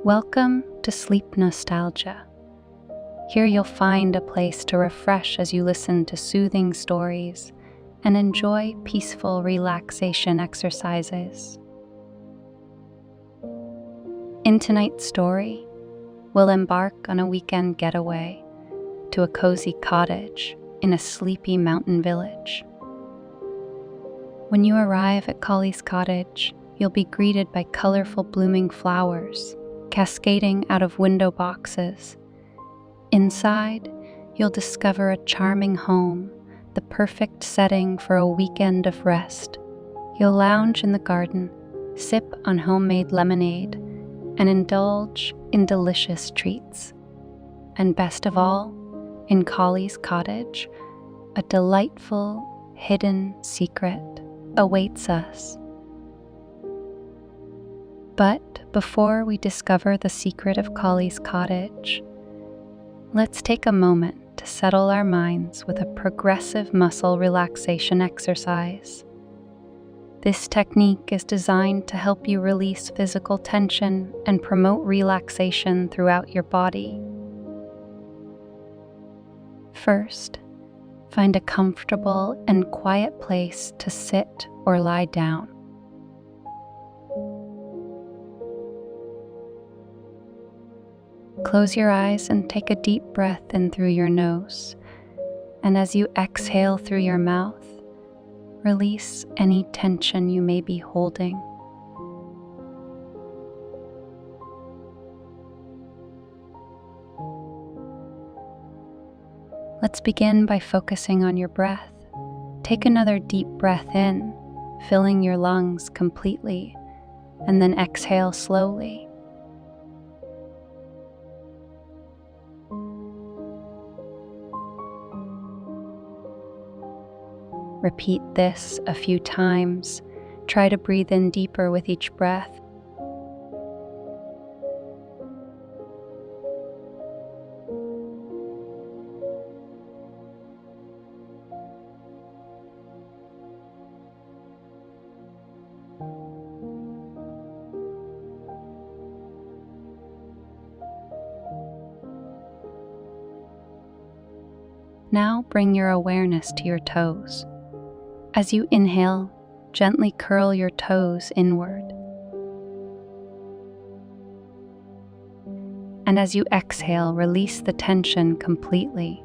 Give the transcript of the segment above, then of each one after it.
Welcome to Sleep Nostalgia. Here you'll find a place to refresh as you listen to soothing stories and enjoy peaceful relaxation exercises. In tonight's story, we'll embark on a weekend getaway to a cozy cottage in a sleepy mountain village. When you arrive at Collie's cottage, you'll be greeted by colorful blooming flowers cascading out of window boxes. Inside, you'll discover a charming home, the perfect setting for a weekend of rest. You'll lounge in the garden, sip on homemade lemonade, and indulge in delicious treats. And best of all, in Collie's cottage, a delightful, hidden secret awaits us. But before we discover the secret of Collie's cottage, let's take a moment to settle our minds with a progressive muscle relaxation exercise. This technique is designed to help you release physical tension and promote relaxation throughout your body. First, find a comfortable and quiet place to sit or lie down. Close your eyes and take a deep breath in through your nose, and as you exhale through your mouth, release any tension you may be holding. Let's begin by focusing on your breath. Take another deep breath in, filling your lungs completely, and then exhale slowly. Repeat this a few times. Try to breathe in deeper with each breath. Now bring your awareness to your toes. As you inhale, gently curl your toes inward. And as you exhale, release the tension completely.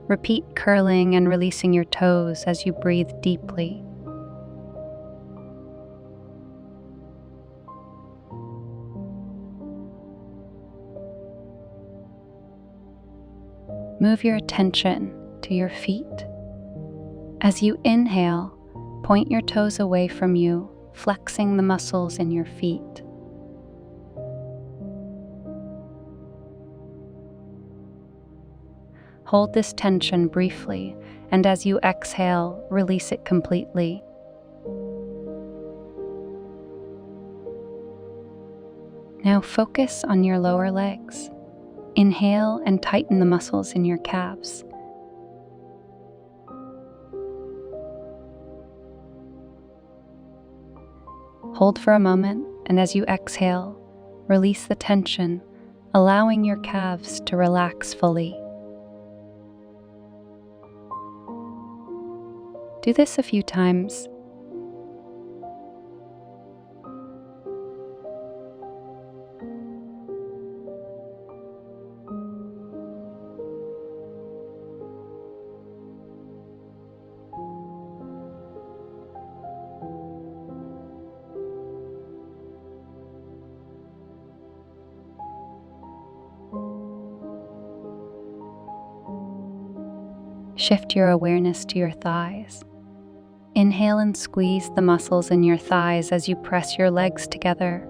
Repeat curling and releasing your toes as you breathe deeply. Move your attention to your feet. As you inhale, point your toes away from you, flexing the muscles in your feet. Hold this tension briefly, and as you exhale, release it completely. Now focus on your lower legs. Inhale and tighten the muscles in your calves. Hold for a moment, and as you exhale, release the tension, allowing your calves to relax fully. Do this a few times. Shift your awareness to your thighs. Inhale and squeeze the muscles in your thighs as you press your legs together.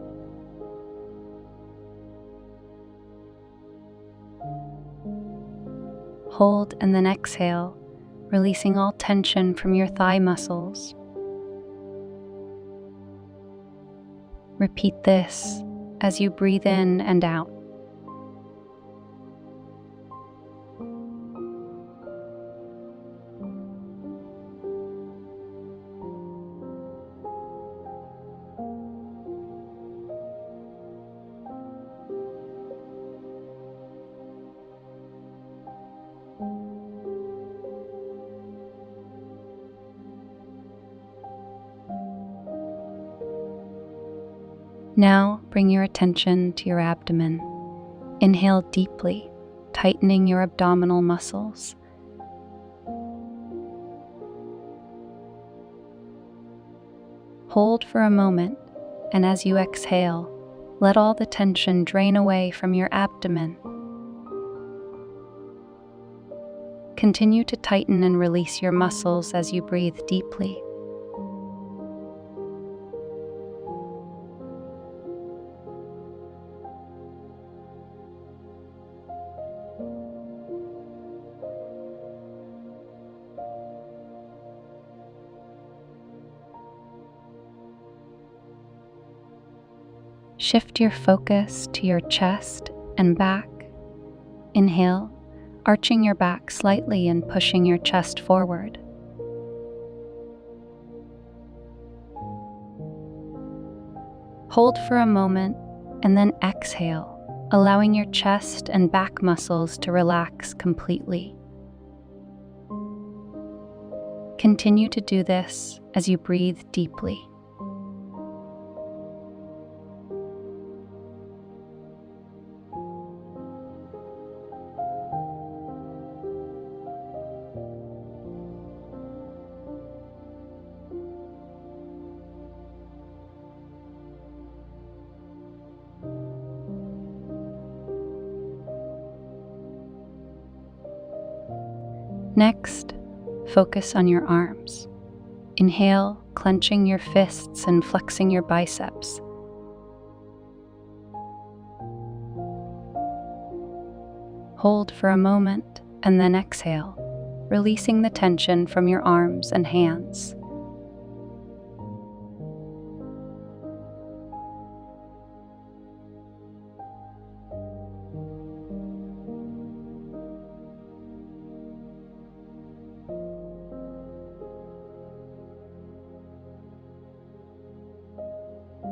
Hold and then exhale, releasing all tension from your thigh muscles. Repeat this as you breathe in and out. Now bring your attention to your abdomen. Inhale deeply, tightening your abdominal muscles. Hold for a moment, and as you exhale, let all the tension drain away from your abdomen. Continue to tighten and release your muscles as you breathe deeply. Shift your focus to your chest and back. Inhale, arching your back slightly and pushing your chest forward. Hold for a moment and then exhale, allowing your chest and back muscles to relax completely. Continue to do this as you breathe deeply. Next, focus on your arms. Inhale, clenching your fists and flexing your biceps. Hold for a moment and then exhale, releasing the tension from your arms and hands.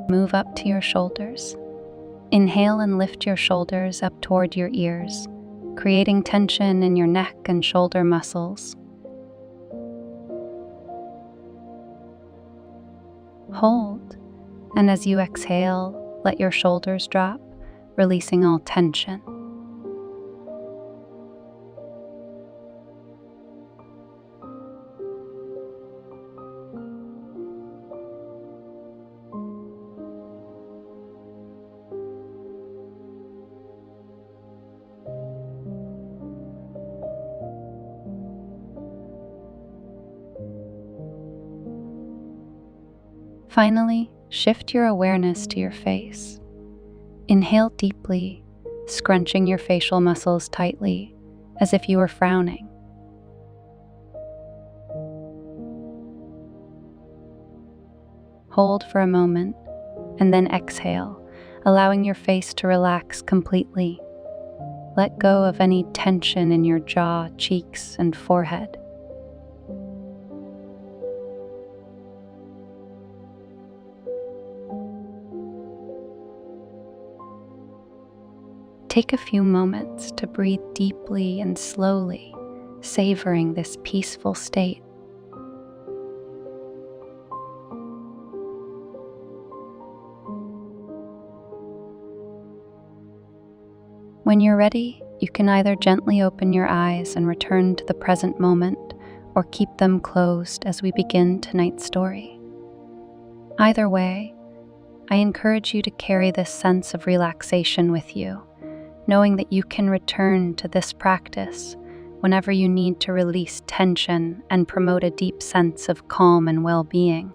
Move up to your shoulders. Inhale and lift your shoulders up toward your ears, creating tension in your neck and shoulder muscles. Hold, and as you exhale, let your shoulders drop, releasing all tension. Finally, shift your awareness to your face. Inhale deeply, scrunching your facial muscles tightly, as if you were frowning. Hold for a moment, and then exhale, allowing your face to relax completely. Let go of any tension in your jaw, cheeks, and forehead. Take a few moments to breathe deeply and slowly, savoring this peaceful state. When you're ready, you can either gently open your eyes and return to the present moment, or keep them closed as we begin tonight's story. Either way, I encourage you to carry this sense of relaxation with you, knowing that you can return to this practice whenever you need to release tension and promote a deep sense of calm and well-being.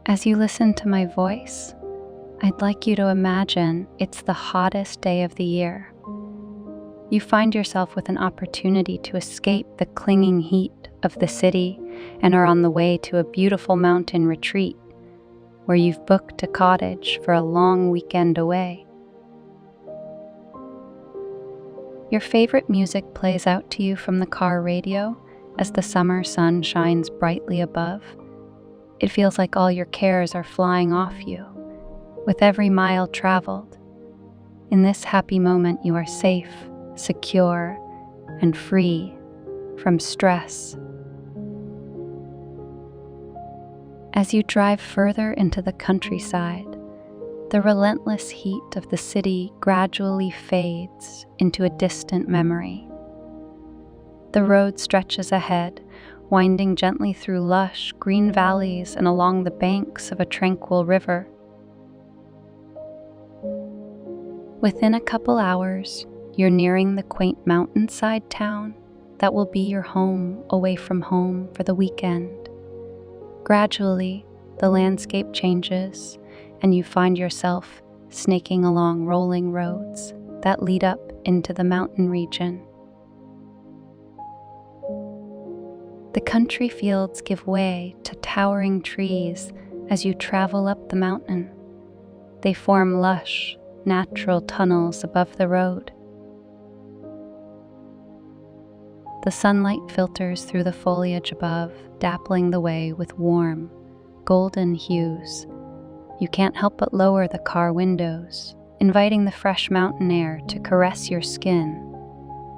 As you listen to my voice, I'd like you to imagine it's the hottest day of the year. You find yourself with an opportunity to escape the clinging heat of the city and are on the way to a beautiful mountain retreat where you've booked a cottage for a long weekend away. Your favorite music plays out to you from the car radio as the summer sun shines brightly above. It feels like all your cares are flying off you with every mile traveled. In this happy moment, you are safe, secure, and free from stress. As you drive further into the countryside, the relentless heat of the city gradually fades into a distant memory. The road stretches ahead, winding gently through lush, green valleys and along the banks of a tranquil river. Within a couple hours, you're nearing the quaint mountainside town that will be your home away from home for the weekend. Gradually, the landscape changes, and you find yourself snaking along rolling roads that lead up into the mountain region. The country fields give way to towering trees as you travel up the mountain. They form lush, natural tunnels above the road. The sunlight filters through the foliage above, dappling the way with warm, golden hues. You can't help but lower the car windows, inviting the fresh mountain air to caress your skin.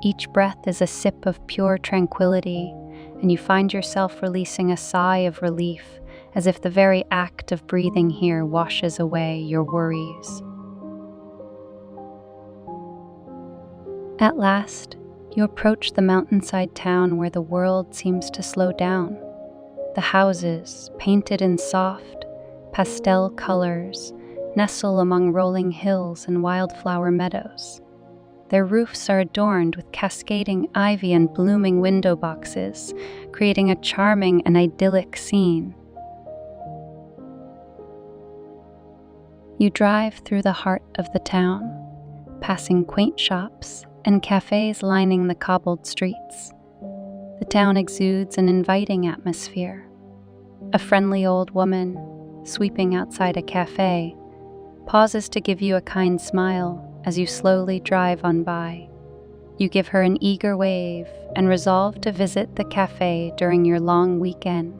Each breath is a sip of pure tranquility, and you find yourself releasing a sigh of relief, as if the very act of breathing here washes away your worries. At last, you approach the mountainside town where the world seems to slow down. The houses, painted in soft, pastel colors, nestle among rolling hills and wildflower meadows. Their roofs are adorned with cascading ivy and blooming window boxes, creating a charming and idyllic scene. You drive through the heart of the town, passing quaint shops and cafes lining the cobbled streets. The town exudes an inviting atmosphere. A friendly old woman, sweeping outside a cafe, pauses to give you a kind smile as you slowly drive on by. You give her an eager wave and resolve to visit the cafe during your long weekend.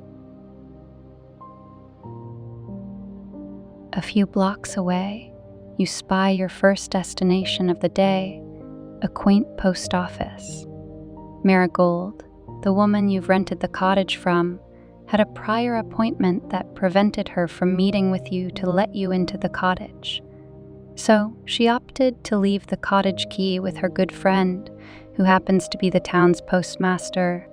A few blocks away, you spy your first destination of the day, a quaint post office. Marigold, the woman you've rented the cottage from, had a prior appointment that prevented her from meeting with you to let you into the cottage. So she opted to leave the cottage key with her good friend, who happens to be the town's postmaster.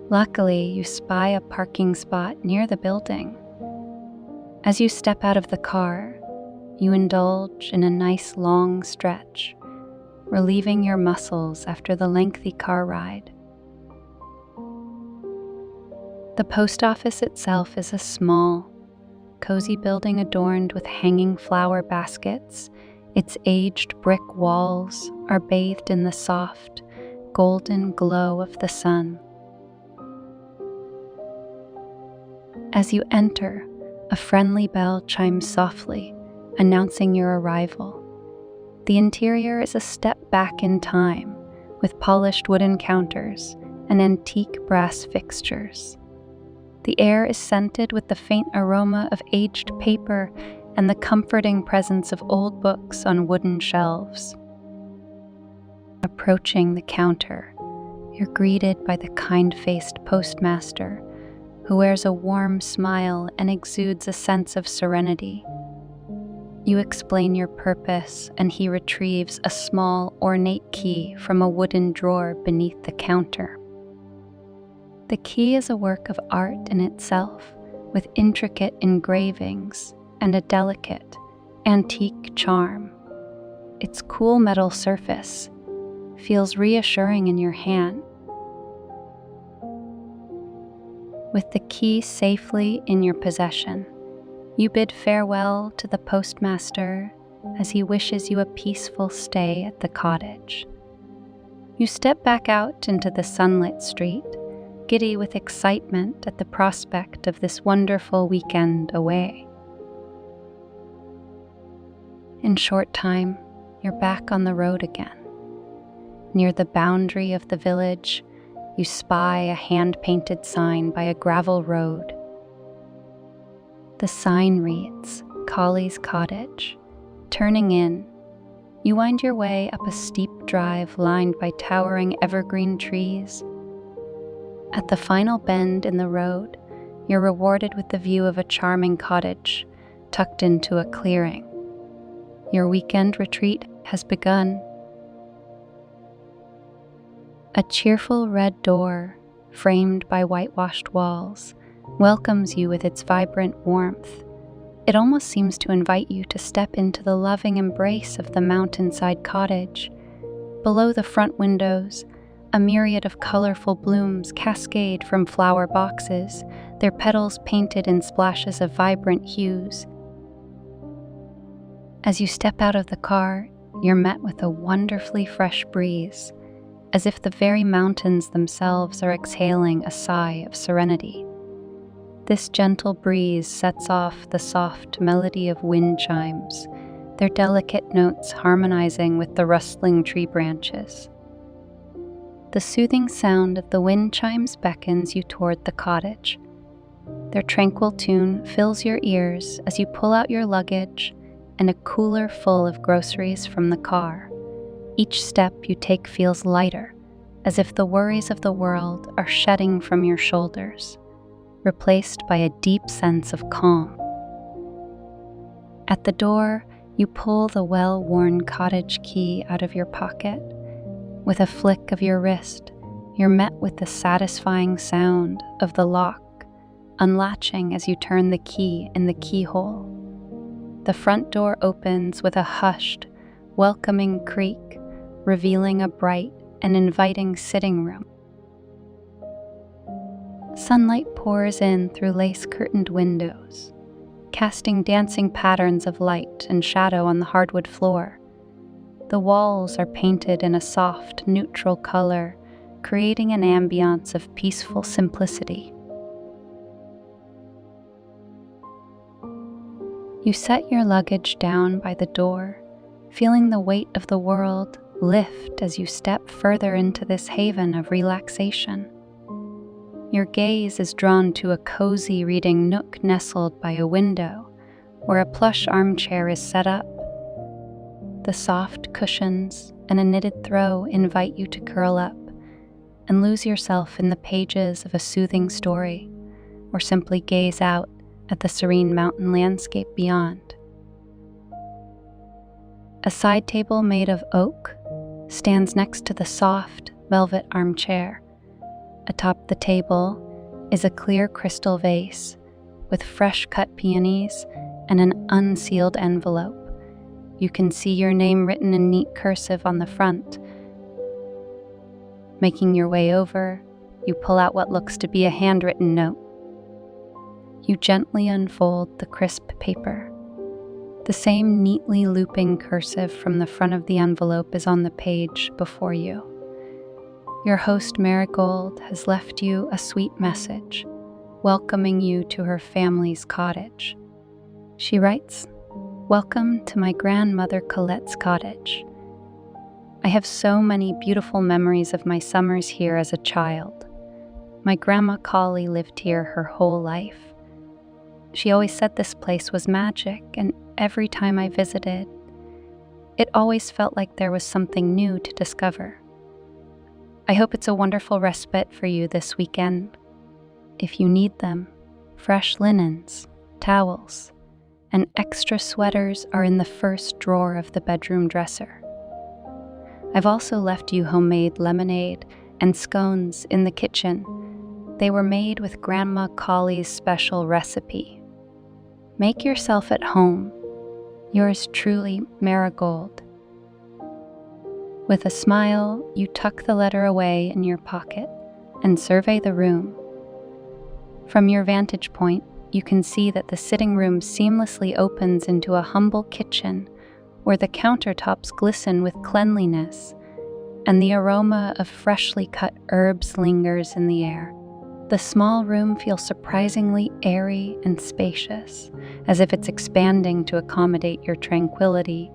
Luckily, you spy a parking spot near the building. As you step out of the car, you indulge in a nice long stretch, relieving your muscles after the lengthy car ride. The post office itself is a small, cozy building adorned with hanging flower baskets. Its aged brick walls are bathed in the soft, golden glow of the sun. As you enter, a friendly bell chimes softly, announcing your arrival. The interior is a step back in time, with polished wooden counters and antique brass fixtures. The air is scented with the faint aroma of aged paper and the comforting presence of old books on wooden shelves. Approaching the counter, you're greeted by the kind-faced postmaster, who wears a warm smile and exudes a sense of serenity. You explain your purpose, and he retrieves a small, ornate key from a wooden drawer beneath the counter. The key is a work of art in itself, with intricate engravings and a delicate, antique charm. Its cool metal surface feels reassuring in your hand. With the key safely in your possession, you bid farewell to the postmaster as he wishes you a peaceful stay at the cottage. You step back out into the sunlit street, giddy with excitement at the prospect of this wonderful weekend away. In short time, you're back on the road again. Near the boundary of the village, you spy a hand-painted sign by a gravel road. The sign reads, "Collie's Cottage. Turning in, You wind your way up a steep drive lined by towering evergreen trees. At the final bend in the road, you're rewarded with the view of a charming cottage tucked into a clearing. Your weekend retreat has begun. A cheerful red door, framed by whitewashed walls, welcomes you with its vibrant warmth. It almost seems to invite you to step into the loving embrace of the mountainside cottage. Below the front windows, a myriad of colorful blooms cascade from flower boxes, their petals painted in splashes of vibrant hues. As you step out of the car, you're met with a wonderfully fresh breeze, as if the very mountains themselves are exhaling a sigh of serenity. This gentle breeze sets off the soft melody of wind chimes, their delicate notes harmonizing with the rustling tree branches. The soothing sound of the wind chimes beckons you toward the cottage. Their tranquil tune fills your ears as you pull out your luggage and a cooler full of groceries from the car. Each step you take feels lighter, as if the worries of the world are shedding from your shoulders, replaced by a deep sense of calm. At the door, you pull the well-worn cottage key out of your pocket. With a flick of your wrist, you're met with the satisfying sound of the lock unlatching as you turn the key in the keyhole. The front door opens with a hushed, welcoming creak, revealing a bright and inviting sitting room. Sunlight pours in through lace-curtained windows, casting dancing patterns of light and shadow on the hardwood floor. The walls are painted in a soft, neutral color, creating an ambiance of peaceful simplicity. You set your luggage down by the door, feeling the weight of the world lift as you step further into this haven of relaxation. Your gaze is drawn to a cozy reading nook nestled by a window, where a plush armchair is set up. The soft cushions and a knitted throw invite you to curl up and lose yourself in the pages of a soothing story, or simply gaze out at the serene mountain landscape beyond. A side table made of oak stands next to the soft, velvet armchair. Atop the table is a clear crystal vase with fresh-cut peonies and an unsealed envelope. You can see your name written in neat cursive on the front. Making your way over, you pull out what looks to be a handwritten note. You gently unfold the crisp paper. The same neatly looping cursive from the front of the envelope is on the page before you. Your host, Marigold, has left you a sweet message, welcoming you to her family's cottage. She writes, "Welcome to my grandmother Colette's cottage. I have so many beautiful memories of my summers here as a child. My grandma Collie lived here her whole life. She always said this place was magic, and every time I visited, it always felt like there was something new to discover. I hope it's a wonderful respite for you this weekend. If you need them, fresh linens, towels, and extra sweaters are in the first drawer of the bedroom dresser. I've also left you homemade lemonade and scones in the kitchen. They were made with Grandma Collie's special recipe. Make yourself at home. Yours truly, Marigold." With a smile, you tuck the letter away in your pocket and survey the room. From your vantage point, you can see that the sitting room seamlessly opens into a humble kitchen where the countertops glisten with cleanliness and the aroma of freshly cut herbs lingers in the air. The small room feels surprisingly airy and spacious, as if it's expanding to accommodate your tranquility.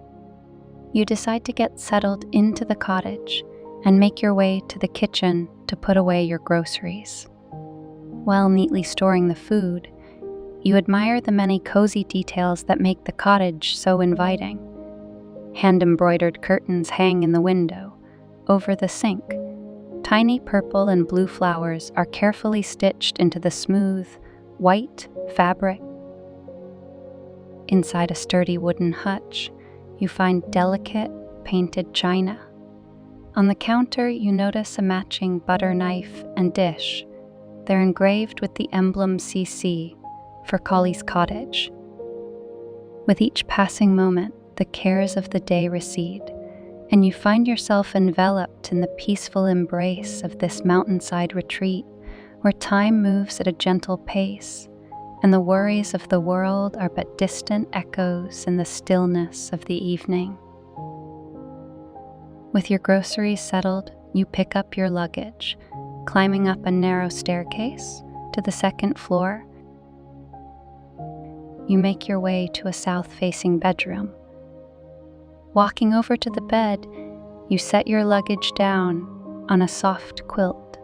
You decide to get settled into the cottage and make your way to the kitchen to put away your groceries. While neatly storing the food, you admire the many cozy details that make the cottage so inviting. Hand-embroidered curtains hang in the window. Over the sink, tiny purple and blue flowers are carefully stitched into the smooth, white fabric. Inside a sturdy wooden hutch, you find delicate, painted china. On the counter, you notice a matching butter knife and dish. They're engraved with the emblem CC for Collie's Cottage. With each passing moment, the cares of the day recede, and you find yourself enveloped in the peaceful embrace of this mountainside retreat where time moves at a gentle pace, and the worries of the world are but distant echoes in the stillness of the evening. With your groceries settled, you pick up your luggage, climbing up a narrow staircase to the second floor. You make your way to a south-facing bedroom. Walking over to the bed, you set your luggage down on a soft quilt.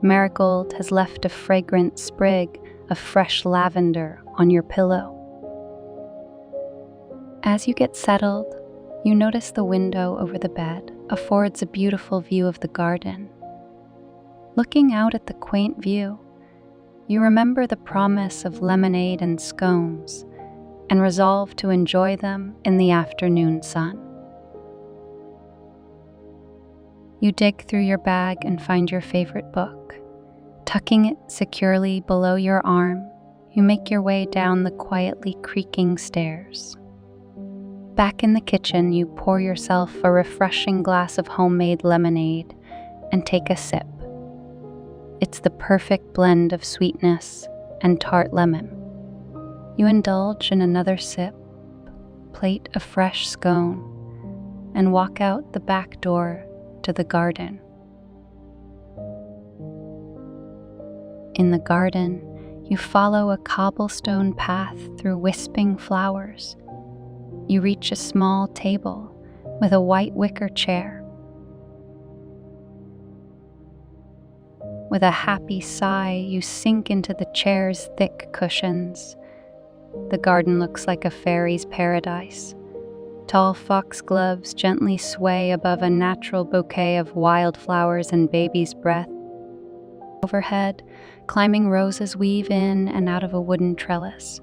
Marigold has left a fragrant sprig of fresh lavender on your pillow. As you get settled, you notice the window over the bed affords a beautiful view of the garden. Looking out at the quaint view, you remember the promise of lemonade and scones and resolve to enjoy them in the afternoon sun. You dig through your bag and find your favorite book. Tucking it securely below your arm, you make your way down the quietly creaking stairs. Back in the kitchen, you pour yourself a refreshing glass of homemade lemonade and take a sip. It's the perfect blend of sweetness and tart lemon. You indulge in another sip, plate a fresh scone, and walk out the back door to the garden. In the garden, you follow a cobblestone path through wisping flowers. You reach a small table with a white wicker chair. With a happy sigh, you sink into the chair's thick cushions. The garden looks like a fairy's paradise. Tall foxgloves gently sway above a natural bouquet of wildflowers and baby's breath. Overhead, climbing roses weave in and out of a wooden trellis.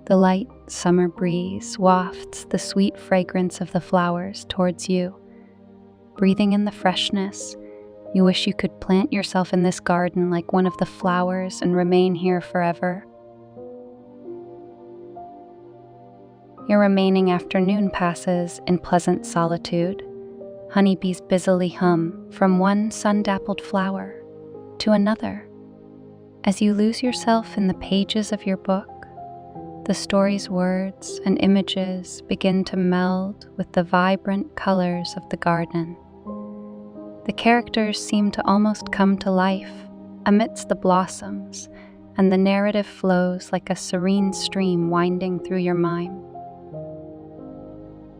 The light summer breeze wafts the sweet fragrance of the flowers towards you. Breathing in the freshness, you wish you could plant yourself in this garden like one of the flowers and remain here forever. Your remaining afternoon passes in pleasant solitude. Honeybees busily hum from one sun-dappled flower to another. As you lose yourself in the pages of your book, the story's words and images begin to meld with the vibrant colors of the garden. The characters seem to almost come to life amidst the blossoms, and the narrative flows like a serene stream winding through your mind.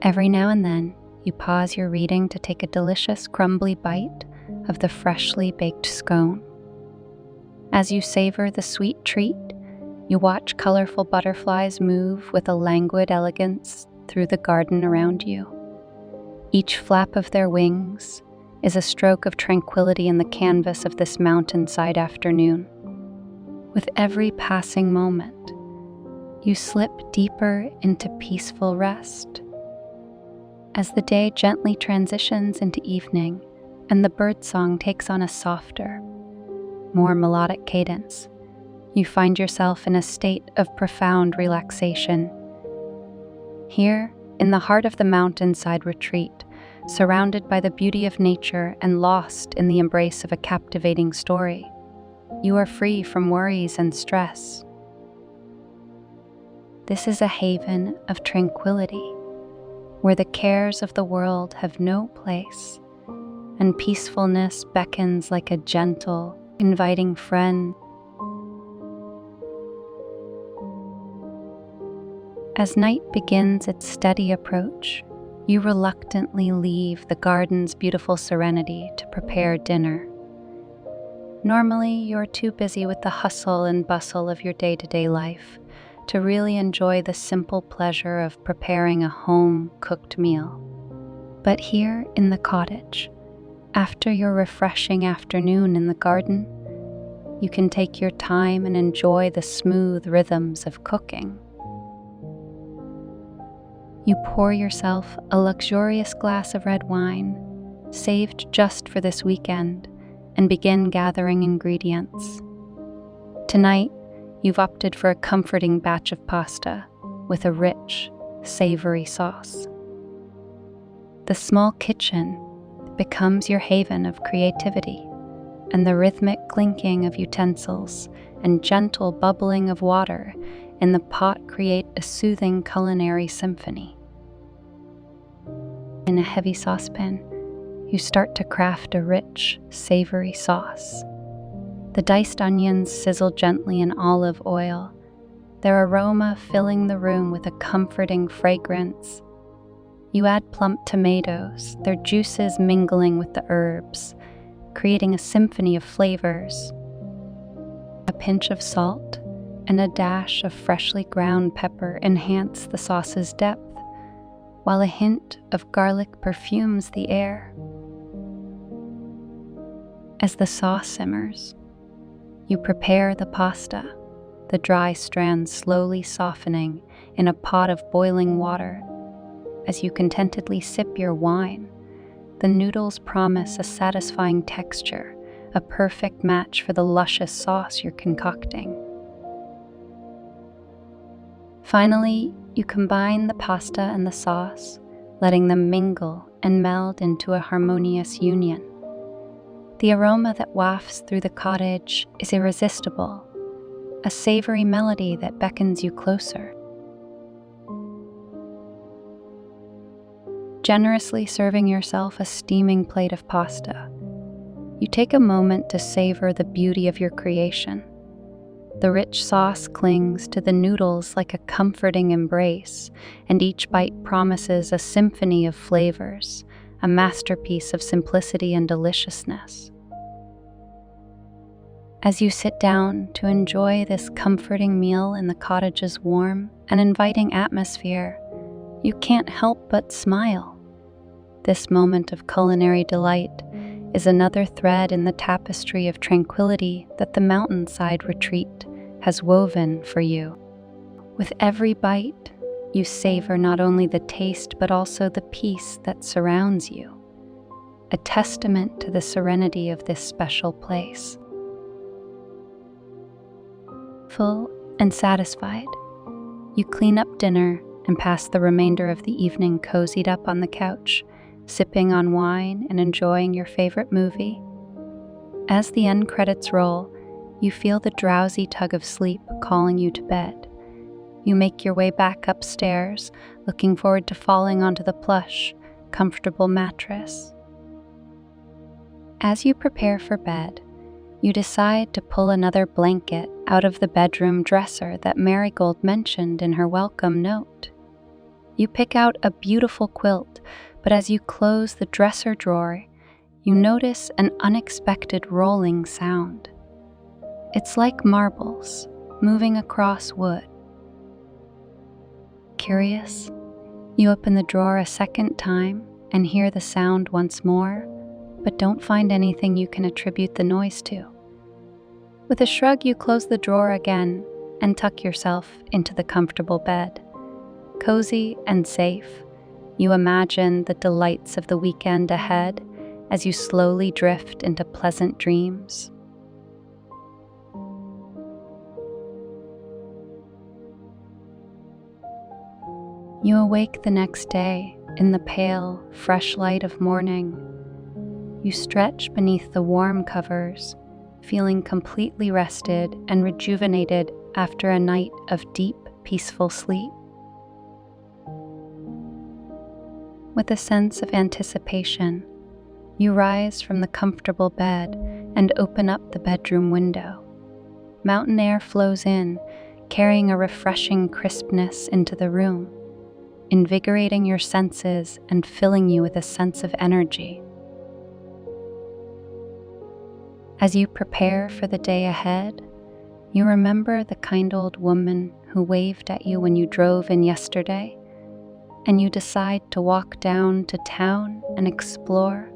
Every now and then, you pause your reading to take a delicious crumbly bite of the freshly baked scone. As you savor the sweet treat, you watch colorful butterflies move with a languid elegance through the garden around you. Each flap of their wings is a stroke of tranquility in the canvas of this mountainside afternoon. With every passing moment, you slip deeper into peaceful rest. As the day gently transitions into evening and the birdsong takes on a softer, more melodic cadence, you find yourself in a state of profound relaxation. Here, in the heart of the mountainside retreat, surrounded by the beauty of nature and lost in the embrace of a captivating story, you are free from worries and stress. This is a haven of tranquility, where the cares of the world have no place, and peacefulness beckons like a gentle, inviting friend. As night begins its steady approach, you reluctantly leave the garden's beautiful serenity to prepare dinner. Normally, you're too busy with the hustle and bustle of your day-to-day life to really enjoy the simple pleasure of preparing a home-cooked meal. But here in the cottage, after your refreshing afternoon in the garden, you can take your time and enjoy the smooth rhythms of cooking. You pour yourself a luxurious glass of red wine, saved just for this weekend, and begin gathering ingredients. Tonight, you've opted for a comforting batch of pasta with a rich, savory sauce. The small kitchen becomes your haven of creativity, and the rhythmic clinking of utensils and gentle bubbling of water in the pot create a soothing culinary symphony. In a heavy saucepan, you start to craft a rich, savory sauce. The diced onions sizzle gently in olive oil, their aroma filling the room with a comforting fragrance. You add plump tomatoes, their juices mingling with the herbs, creating a symphony of flavors. A pinch of salt and a dash of freshly ground pepper enhance the sauce's depth, while a hint of garlic perfumes the air. As the sauce simmers, you prepare the pasta, the dry strands slowly softening in a pot of boiling water. As you contentedly sip your wine, the noodles promise a satisfying texture, a perfect match for the luscious sauce you're concocting. Finally, you combine the pasta and the sauce, letting them mingle and meld into a harmonious union. The aroma that wafts through the cottage is irresistible, a savory melody that beckons you closer. Generously serving yourself a steaming plate of pasta, you take a moment to savor the beauty of your creation. The rich sauce clings to the noodles like a comforting embrace, and each bite promises a symphony of flavors, a masterpiece of simplicity and deliciousness. As you sit down to enjoy this comforting meal in the cottage's warm and inviting atmosphere, you can't help but smile. This moment of culinary delight is another thread in the tapestry of tranquility that the mountainside retreat has woven for you. With every bite, you savor not only the taste but also the peace that surrounds you, a testament to the serenity of this special place. Full and satisfied, you clean up dinner and pass the remainder of the evening cozied up on the couch, sipping on wine and enjoying your favorite movie. As the end credits roll, you feel the drowsy tug of sleep calling you to bed. You make your way back upstairs, looking forward to falling onto the plush, comfortable mattress. As you prepare for bed, you decide to pull another blanket out of the bedroom dresser that Marigold mentioned in her welcome note. You pick out a beautiful quilt, but as you close the dresser drawer, you notice an unexpected rolling sound. It's like marbles moving across wood. Curious, you open the drawer a second time and hear the sound once more, but don't find anything you can attribute the noise to. With a shrug, you close the drawer again and tuck yourself into the comfortable bed. Cozy and safe, you imagine the delights of the weekend ahead as you slowly drift into pleasant dreams. You awake the next day in the pale, fresh light of morning. You stretch beneath the warm covers, feeling completely rested and rejuvenated after a night of deep, peaceful sleep. With a sense of anticipation, you rise from the comfortable bed and open up the bedroom window. Mountain air flows in, carrying a refreshing crispness into the room, invigorating your senses and filling you with a sense of energy. As you prepare for the day ahead, you remember the kind old woman who waved at you when you drove in yesterday, and you decide to walk down to town and explore.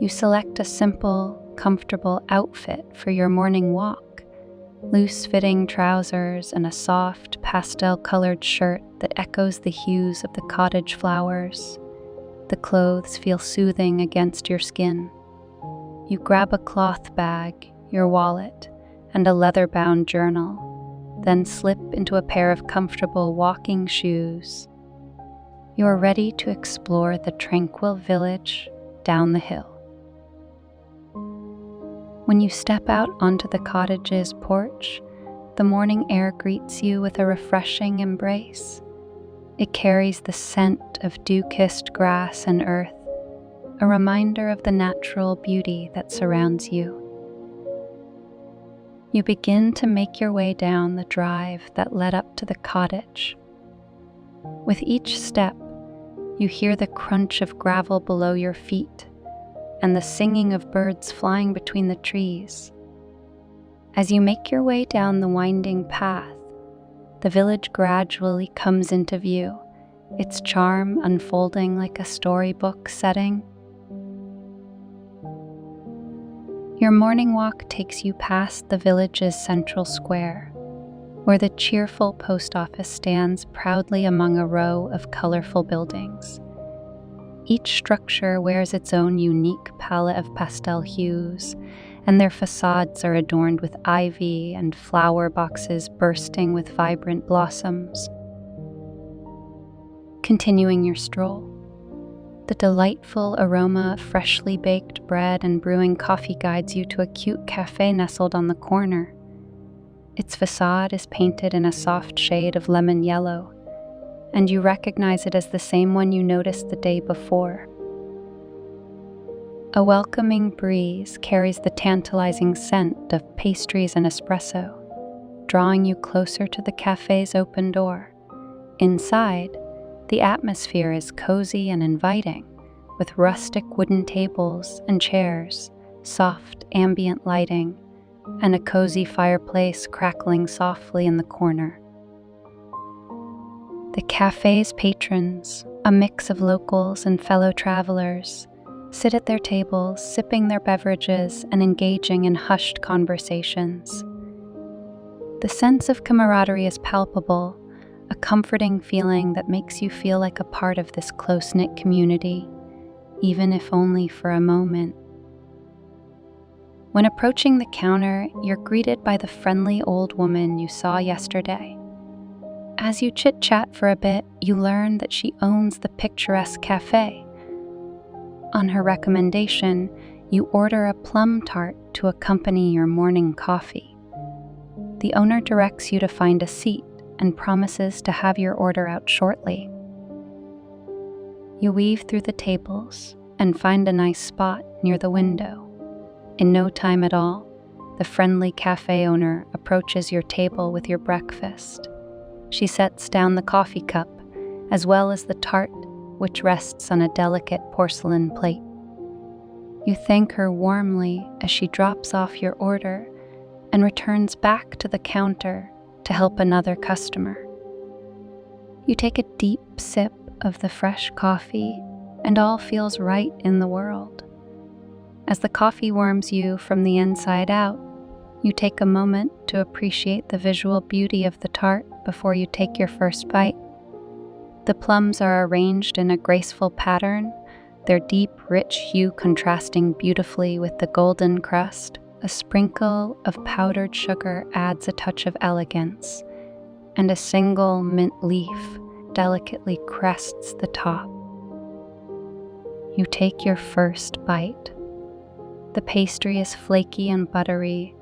You select a simple, comfortable outfit for your morning walk, loose-fitting trousers and a soft, pastel-colored shirt that echoes the hues of the cottage flowers. The clothes feel soothing against your skin. You grab a cloth bag, your wallet, and a leather-bound journal, then slip into a pair of comfortable walking shoes. You are ready to explore the tranquil village down the hill. When you step out onto the cottage's porch, the morning air greets you with a refreshing embrace. It carries the scent of dew-kissed grass and earth, a reminder of the natural beauty that surrounds you. You begin to make your way down the drive that led up to the cottage. With each step, you hear the crunch of gravel below your feet and the singing of birds flying between the trees. As you make your way down the winding path, the village gradually comes into view, its charm unfolding like a storybook setting. Your morning walk takes you past the village's central square, where the cheerful post office stands proudly among a row of colorful buildings. Each structure wears its own unique palette of pastel hues, and their facades are adorned with ivy and flower boxes bursting with vibrant blossoms. Continuing your stroll, the delightful aroma of freshly baked bread and brewing coffee guides you to a cute cafe nestled on the corner. Its facade is painted in a soft shade of lemon yellow, and you recognize it as the same one you noticed the day before. A welcoming breeze carries the tantalizing scent of pastries and espresso, drawing you closer to the cafe's open door. Inside, the atmosphere is cozy and inviting, with rustic wooden tables and chairs, soft ambient lighting, and a cozy fireplace crackling softly in the corner. The cafe's patrons, a mix of locals and fellow travelers, sit at their tables, sipping their beverages and engaging in hushed conversations. The sense of camaraderie is palpable, a comforting feeling that makes you feel like a part of this close-knit community, even if only for a moment. When approaching the counter, you're greeted by the friendly old woman you saw yesterday. As you chit-chat for a bit, you learn that she owns the picturesque cafe. On her recommendation, you order a plum tart to accompany your morning coffee. The owner directs you to find a seat and promises to have your order out shortly. You weave through the tables and find a nice spot near the window. In no time at all, the friendly cafe owner approaches your table with your breakfast. She sets down the coffee cup, as well as the tart, which rests on a delicate porcelain plate. You thank her warmly as she drops off your order and returns back to the counter to help another customer. You take a deep sip of the fresh coffee, and all feels right in the world. As the coffee warms you from the inside out, you take a moment to appreciate the visual beauty of the tart before you take your first bite. The plums are arranged in a graceful pattern, their deep, rich hue contrasting beautifully with the golden crust. A sprinkle of powdered sugar adds a touch of elegance, and a single mint leaf delicately crests the top. You take your first bite. The pastry is flaky and buttery,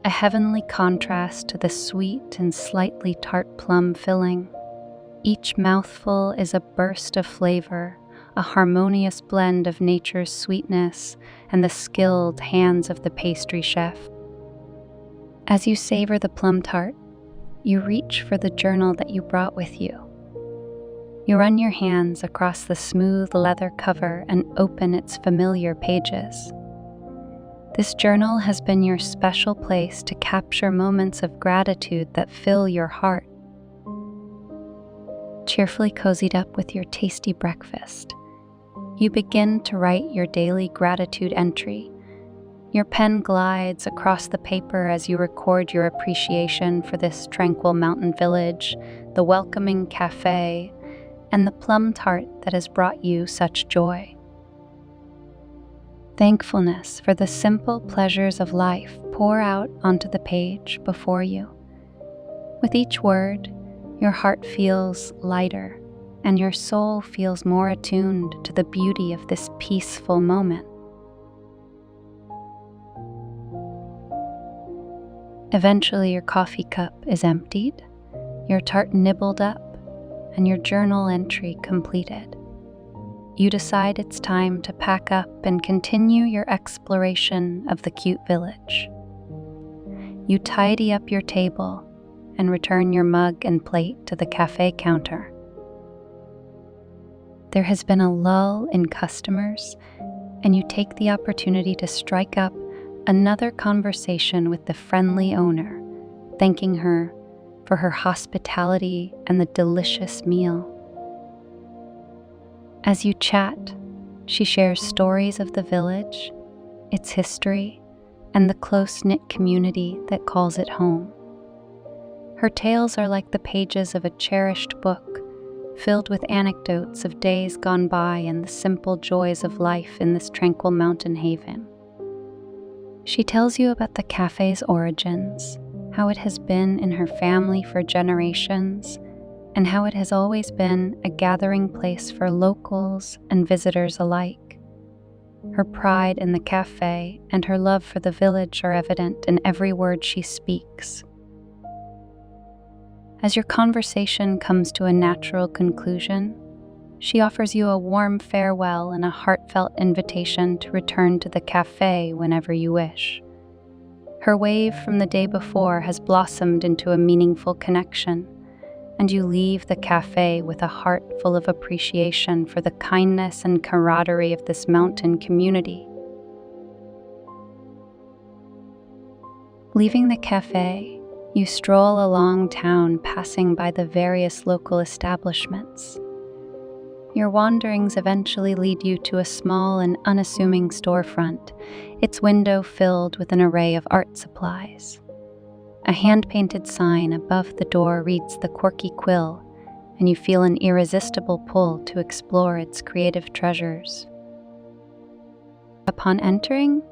a heavenly contrast to the sweet and slightly tart plum filling. Each mouthful is a burst of flavor, a harmonious blend of nature's sweetness and the skilled hands of the pastry chef. As you savor the plum tart, you reach for the journal that you brought with you. You run your hands across the smooth leather cover and open its familiar pages. This journal has been your special place to capture moments of gratitude that fill your heart. Cheerfully cozied up with your tasty breakfast, you begin to write your daily gratitude entry. Your pen glides across the paper as you record your appreciation for this tranquil mountain village, the welcoming cafe, and the plum tart that has brought you such joy. Thankfulness for the simple pleasures of life pour out onto the page before you. With each word, your heart feels lighter, and your soul feels more attuned to the beauty of this peaceful moment. Eventually, your coffee cup is emptied, your tart nibbled up, and your journal entry completed. You decide it's time to pack up and continue your exploration of the cute village. You tidy up your table and return your mug and plate to the cafe counter. There has been a lull in customers, and you take the opportunity to strike up another conversation with the friendly owner, thanking her for her hospitality and the delicious meal. As you chat, she shares stories of the village, its history, and the close-knit community that calls it home. Her tales are like the pages of a cherished book, filled with anecdotes of days gone by and the simple joys of life in this tranquil mountain haven. She tells you about the cafe's origins, how it has been in her family for generations, and how it has always been a gathering place for locals and visitors alike. Her pride in the cafe and her love for the village are evident in every word she speaks. As your conversation comes to a natural conclusion, she offers you a warm farewell and a heartfelt invitation to return to the cafe whenever you wish. Her wave from the day before has blossomed into a meaningful connection, and you leave the cafe with a heart full of appreciation for the kindness and camaraderie of this mountain community. Leaving the cafe, you stroll along town, passing by the various local establishments. Your wanderings eventually lead you to a small and unassuming storefront, its window filled with an array of art supplies. A hand-painted sign above the door reads The Quirky Quill, and you feel an irresistible pull to explore its creative treasures. Upon entering,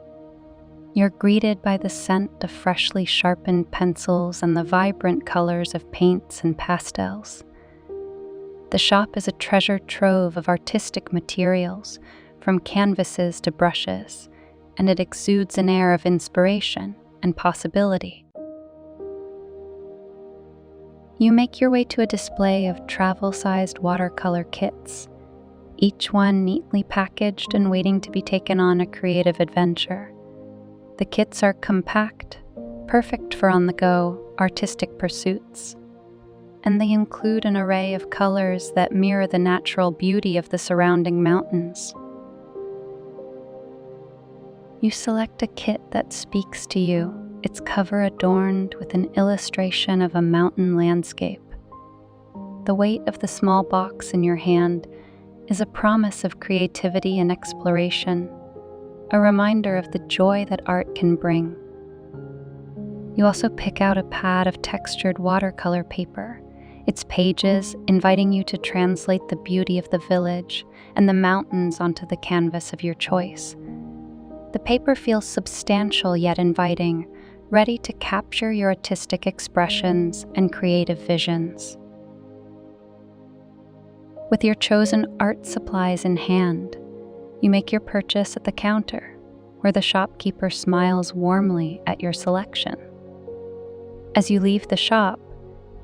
you're greeted by the scent of freshly sharpened pencils and the vibrant colors of paints and pastels. The shop is a treasure trove of artistic materials, from canvases to brushes, and it exudes an air of inspiration and possibility. You make your way to a display of travel-sized watercolor kits, each one neatly packaged and waiting to be taken on a creative adventure. The kits are compact, perfect for on-the-go artistic pursuits, and they include an array of colors that mirror the natural beauty of the surrounding mountains. You select a kit that speaks to you, its cover adorned with an illustration of a mountain landscape. The weight of the small box in your hand is a promise of creativity and exploration, a reminder of the joy that art can bring. You also pick out a pad of textured watercolor paper, its pages inviting you to translate the beauty of the village and the mountains onto the canvas of your choice. The paper feels substantial yet inviting, ready to capture your artistic expressions and creative visions. With your chosen art supplies in hand, you make your purchase at the counter, where the shopkeeper smiles warmly at your selection. As you leave the shop,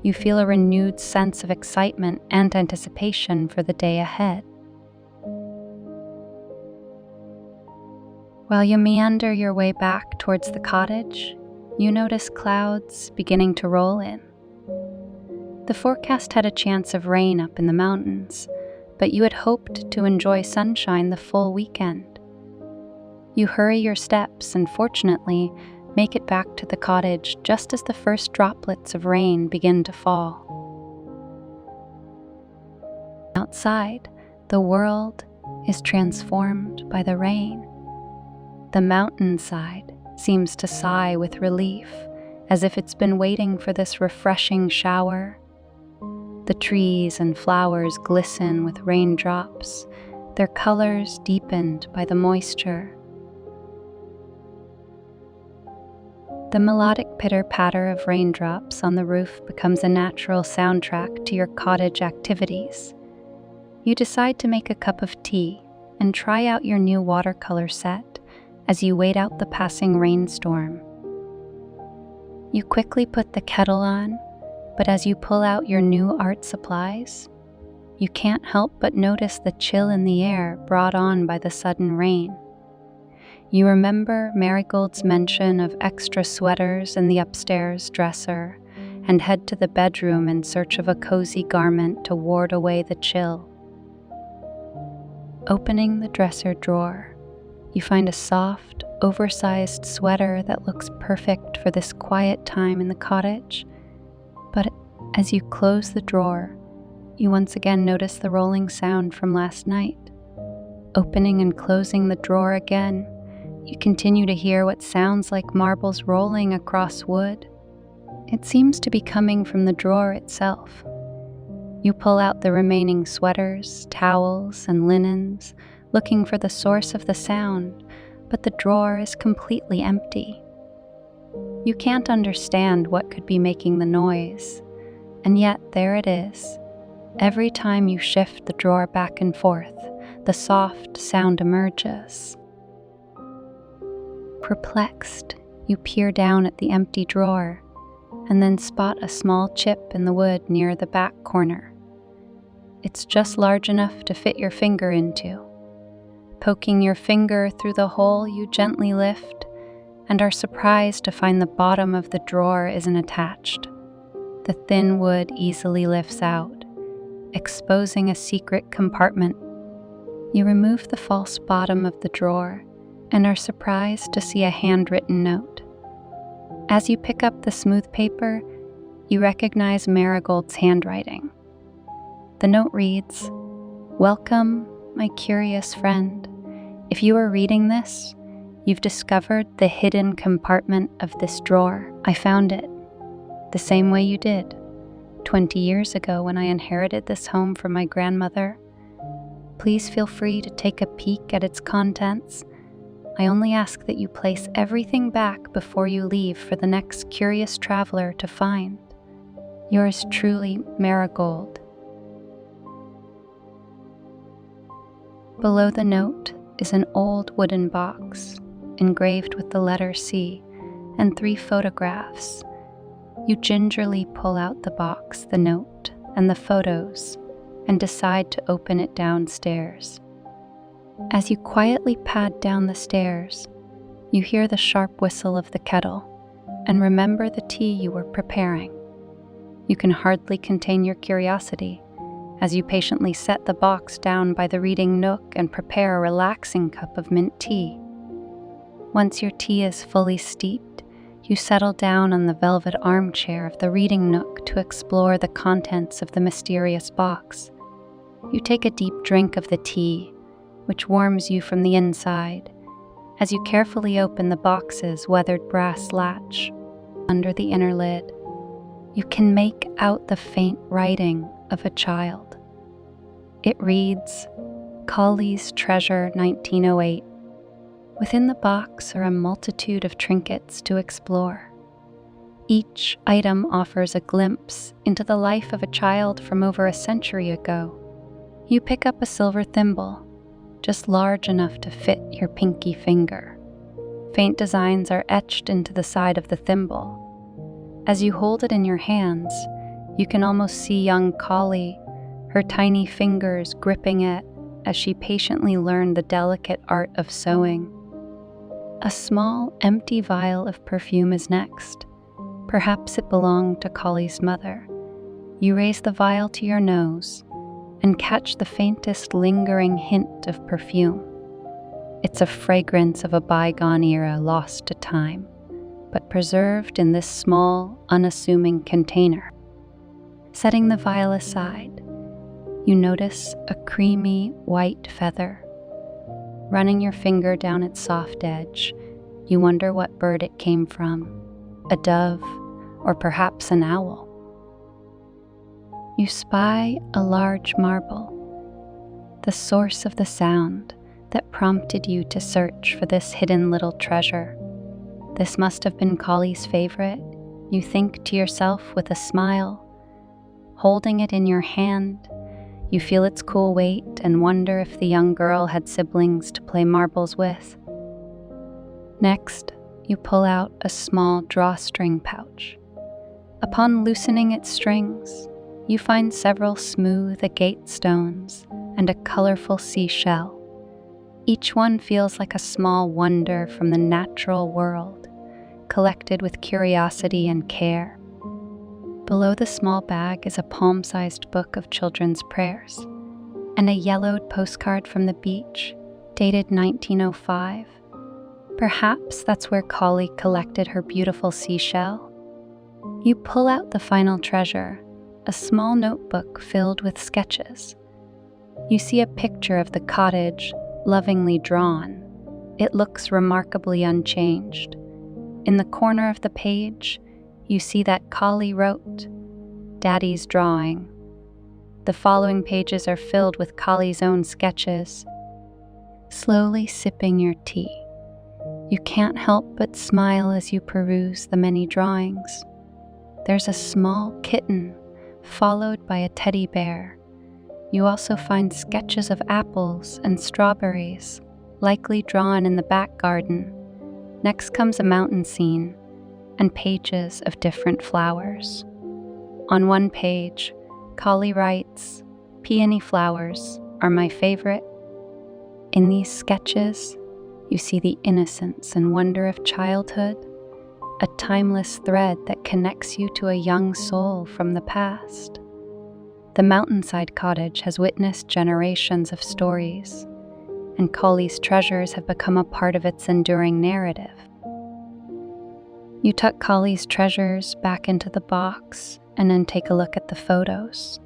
you feel a renewed sense of excitement and anticipation for the day ahead. While you meander your way back towards the cottage, you notice clouds beginning to roll in. The forecast had a chance of rain up in the mountains, but you had hoped to enjoy sunshine the full weekend. You hurry your steps and fortunately make it back to the cottage just as the first droplets of rain begin to fall. Outside, the world is transformed by the rain. The mountainside seems to sigh with relief, as if it's been waiting for this refreshing shower. The trees and flowers glisten with raindrops, their colors deepened by the moisture. The melodic pitter-patter of raindrops on the roof becomes a natural soundtrack to your cottage activities. You decide to make a cup of tea and try out your new watercolor set as you wait out the passing rainstorm. You quickly put the kettle on, but as you pull out your new art supplies, you can't help but notice the chill in the air brought on by the sudden rain. You remember Marigold's mention of extra sweaters in the upstairs dresser and head to the bedroom in search of a cozy garment to ward away the chill. Opening the dresser drawer, you find a soft, oversized sweater that looks perfect for this quiet time in the cottage. But as you close the drawer, you once again notice the rolling sound from last night. Opening and closing the drawer again, you continue to hear what sounds like marbles rolling across wood. It seems to be coming from the drawer itself. You pull out the remaining sweaters, towels, and linens, looking for the source of the sound, but the drawer is completely empty. You can't understand what could be making the noise, and yet there it is. Every time you shift the drawer back and forth, the soft sound emerges. Perplexed, you peer down at the empty drawer, and then spot a small chip in the wood near the back corner. It's just large enough to fit your finger into. Poking your finger through the hole, you gently lift, and are surprised to find the bottom of the drawer isn't attached. The thin wood easily lifts out, exposing a secret compartment. You remove the false bottom of the drawer and are surprised to see a handwritten note. As you pick up the smooth paper, you recognize Marigold's handwriting. The note reads, "Welcome, my curious friend. If you are reading this, you've discovered the hidden compartment of this drawer. I found it, the same way you did, 20 years ago when I inherited this home from my grandmother. Please feel free to take a peek at its contents. I only ask that you place everything back before you leave for the next curious traveler to find. Yours truly, Marigold." Below the note is an old wooden box, engraved with the letter C, and 3 photographs. You gingerly pull out the box, the note, and the photos, and decide to open it downstairs. As you quietly pad down the stairs, you hear the sharp whistle of the kettle, and remember the tea you were preparing. You can hardly contain your curiosity as you patiently set the box down by the reading nook and prepare a relaxing cup of mint tea. Once your tea is fully steeped, you settle down on the velvet armchair of the reading nook to explore the contents of the mysterious box. You take a deep drink of the tea, which warms you from the inside, as you carefully open the box's weathered brass latch. Under the inner lid, you can make out the faint writing of a child. It reads, "Colley's Treasure 1908. Within the box are a multitude of trinkets to explore. Each item offers a glimpse into the life of a child from over a century ago. You pick up a silver thimble, just large enough to fit your pinky finger. Faint designs are etched into the side of the thimble. As you hold it in your hands, you can almost see young Colley, her tiny fingers gripping it as she patiently learned the delicate art of sewing. A small, empty vial of perfume is next. Perhaps it belonged to Colley's mother. You raise the vial to your nose and catch the faintest lingering hint of perfume. It's a fragrance of a bygone era lost to time, but preserved in this small, unassuming container. Setting the vial aside, you notice a creamy white feather. Running your finger down its soft edge, you wonder what bird it came from, a dove, or perhaps an owl. You spy a large marble, the source of the sound that prompted you to search for this hidden little treasure. This must have been Collie's favorite, you think to yourself with a smile. Holding it in your hand, you feel its cool weight and wonder if the young girl had siblings to play marbles with. Next, you pull out a small drawstring pouch. Upon loosening its strings, you find several smooth agate stones and a colorful seashell. Each one feels like a small wonder from the natural world, collected with curiosity and care. Below the small bag is a palm-sized book of children's prayers, and a yellowed postcard from the beach, dated 1905. Perhaps that's where Collie collected her beautiful seashell. You pull out the final treasure, a small notebook filled with sketches. You see a picture of the cottage, lovingly drawn. It looks remarkably unchanged. In the corner of the page, you see that Collie wrote, "Daddy's drawing." The following pages are filled with Collie's own sketches. Slowly sipping your tea, you can't help but smile as you peruse the many drawings. There's a small kitten, followed by a teddy bear. You also find sketches of apples and strawberries, likely drawn in the back garden. Next comes a mountain scene, and pages of different flowers. On one page, Collie writes, "Peony flowers are my favorite." In these sketches, you see the innocence and wonder of childhood, a timeless thread that connects you to a young soul from the past. The mountainside cottage has witnessed generations of stories, and Collie's treasures have become a part of its enduring narrative. You tuck Collie's treasures back into the box and then take a look at the photos.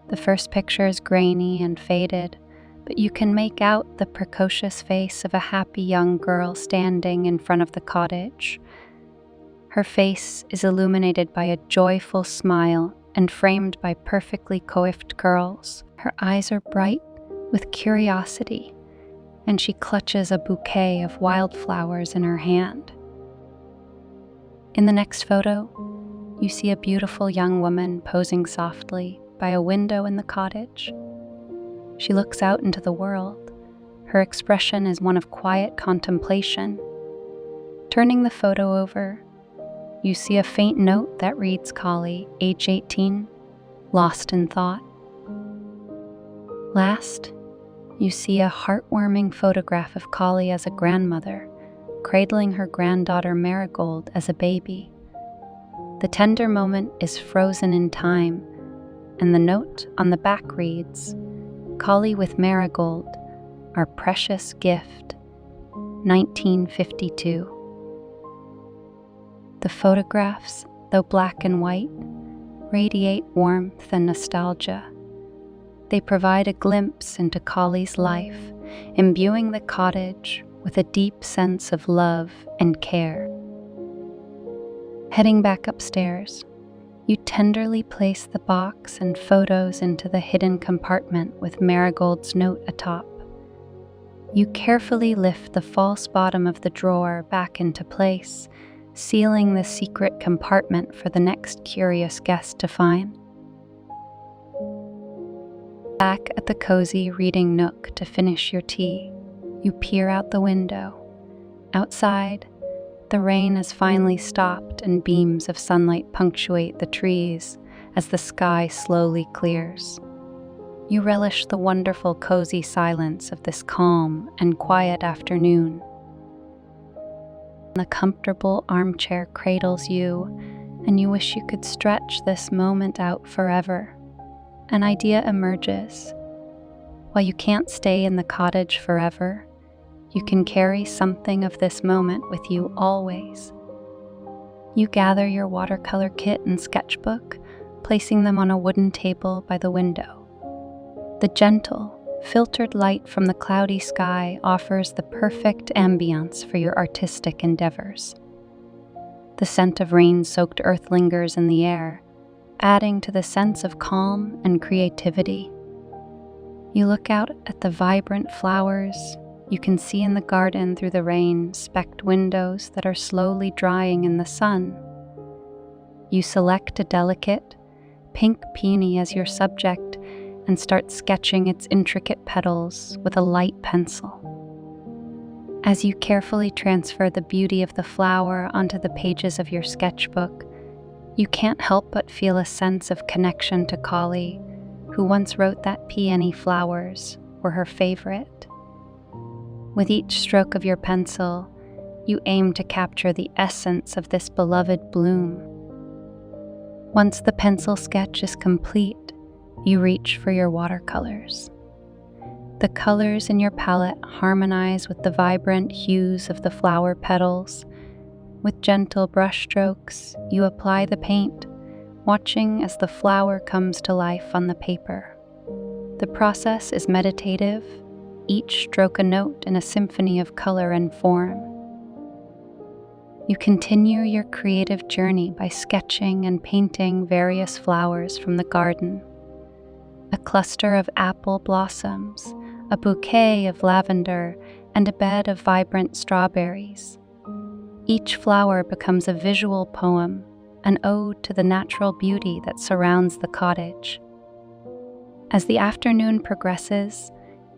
The first picture is grainy and faded, but you can make out the precocious face of a happy young girl standing in front of the cottage. Her face is illuminated by a joyful smile and framed by perfectly coiffed curls. Her eyes are bright with curiosity, and she clutches a bouquet of wildflowers in her hand. In the next photo, you see a beautiful young woman posing softly by a window in the cottage. She looks out into the world. Her expression is one of quiet contemplation. Turning the photo over, you see a faint note that reads Collie, age 18, lost in thought. Last, you see a heartwarming photograph of Collie as a grandmother, cradling her granddaughter Marigold as a baby. The tender moment is frozen in time, and the note on the back reads, "Collie with Marigold, our precious gift, 1952. The photographs, though black and white, radiate warmth and nostalgia. They provide a glimpse into Collie's life, imbuing the cottage with a deep sense of love and care. Heading back upstairs, you tenderly place the box and photos into the hidden compartment with Marigold's note atop. You carefully lift the false bottom of the drawer back into place, sealing the secret compartment for the next curious guest to find. Back at the cozy reading nook to finish your tea, you peer out the window. Outside, the rain has finally stopped and beams of sunlight punctuate the trees as the sky slowly clears. You relish the wonderful cozy silence of this calm and quiet afternoon. The comfortable armchair cradles you, and you wish you could stretch this moment out forever. An idea emerges. While you can't stay in the cottage forever, you can carry something of this moment with you always. You gather your watercolor kit and sketchbook, placing them on a wooden table by the window. The gentle, filtered light from the cloudy sky offers the perfect ambiance for your artistic endeavors. The scent of rain-soaked earth lingers in the air, adding to the sense of calm and creativity. You look out at the vibrant flowers you can see in the garden through the rain-specked windows that are slowly drying in the sun. You select a delicate, pink peony as your subject and start sketching its intricate petals with a light pencil. As you carefully transfer the beauty of the flower onto the pages of your sketchbook, you can't help but feel a sense of connection to Kali, who once wrote that peony flowers were her favorite. With each stroke of your pencil, you aim to capture the essence of this beloved bloom. Once the pencil sketch is complete, you reach for your watercolors. The colors in your palette harmonize with the vibrant hues of the flower petals. With gentle brush strokes, you apply the paint, watching as the flower comes to life on the paper. The process is meditative, each stroke a note in a symphony of color and form. You continue your creative journey by sketching and painting various flowers from the garden. A cluster of apple blossoms, a bouquet of lavender, and a bed of vibrant strawberries. Each flower becomes a visual poem, an ode to the natural beauty that surrounds the cottage. As the afternoon progresses,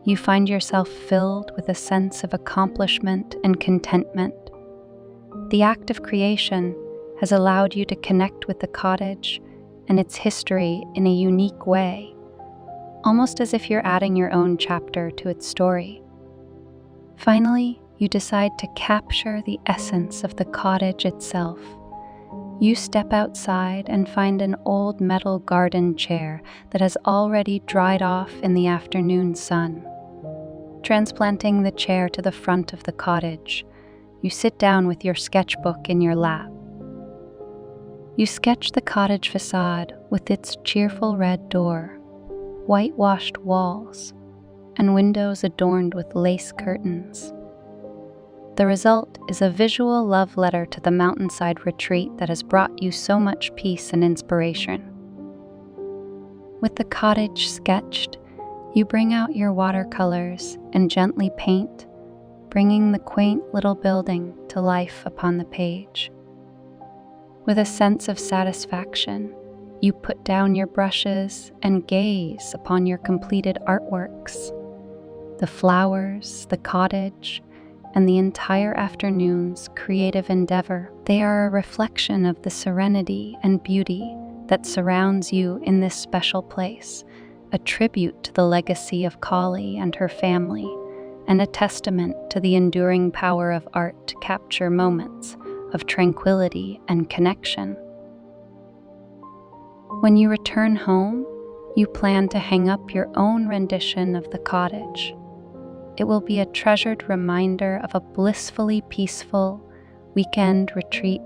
you find yourself filled with a sense of accomplishment and contentment. The act of creation has allowed you to connect with the cottage and its history in a unique way, almost as if you're adding your own chapter to its story. Finally, you decide to capture the essence of the cottage itself. You step outside and find an old metal garden chair that has already dried off in the afternoon sun. Transplanting the chair to the front of the cottage, you sit down with your sketchbook in your lap. You sketch the cottage facade with its cheerful red door, whitewashed walls, and windows adorned with lace curtains. The result is a visual love letter to the mountainside retreat that has brought you so much peace and inspiration. With the cottage sketched, you bring out your watercolors and gently paint, bringing the quaint little building to life upon the page. With a sense of satisfaction, you put down your brushes and gaze upon your completed artworks. The flowers, the cottage, and the entire afternoon's creative endeavor, they are a reflection of the serenity and beauty that surrounds you in this special place, a tribute to the legacy of Kali and her family, and a testament to the enduring power of art to capture moments of tranquility and connection. When you return home, you plan to hang up your own rendition of the cottage. It will be a treasured reminder of a blissfully peaceful weekend retreat.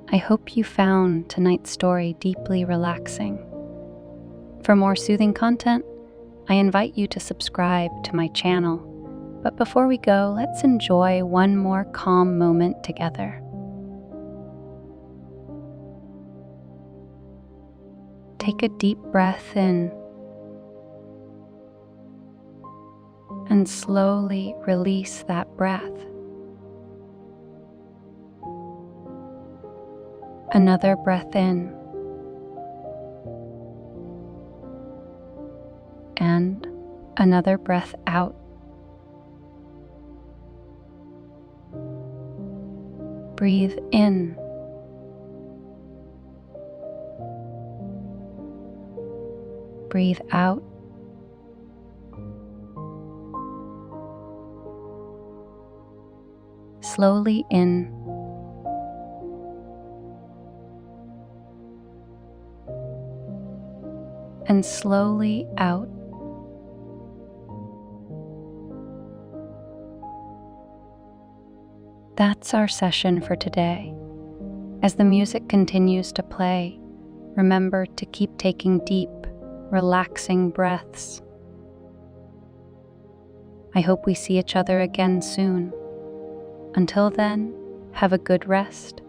I hope you found tonight's story deeply relaxing. For more soothing content, I invite you to subscribe to my channel. But before we go, let's enjoy one more calm moment together. Take a deep breath in and slowly release that breath. Another breath in and another breath out. Breathe in breathe out. slowly in and slowly out. That's our session for today. As the music continues to play, remember to keep taking deep, relaxing breaths. I hope we see each other again soon. Until then, have a good rest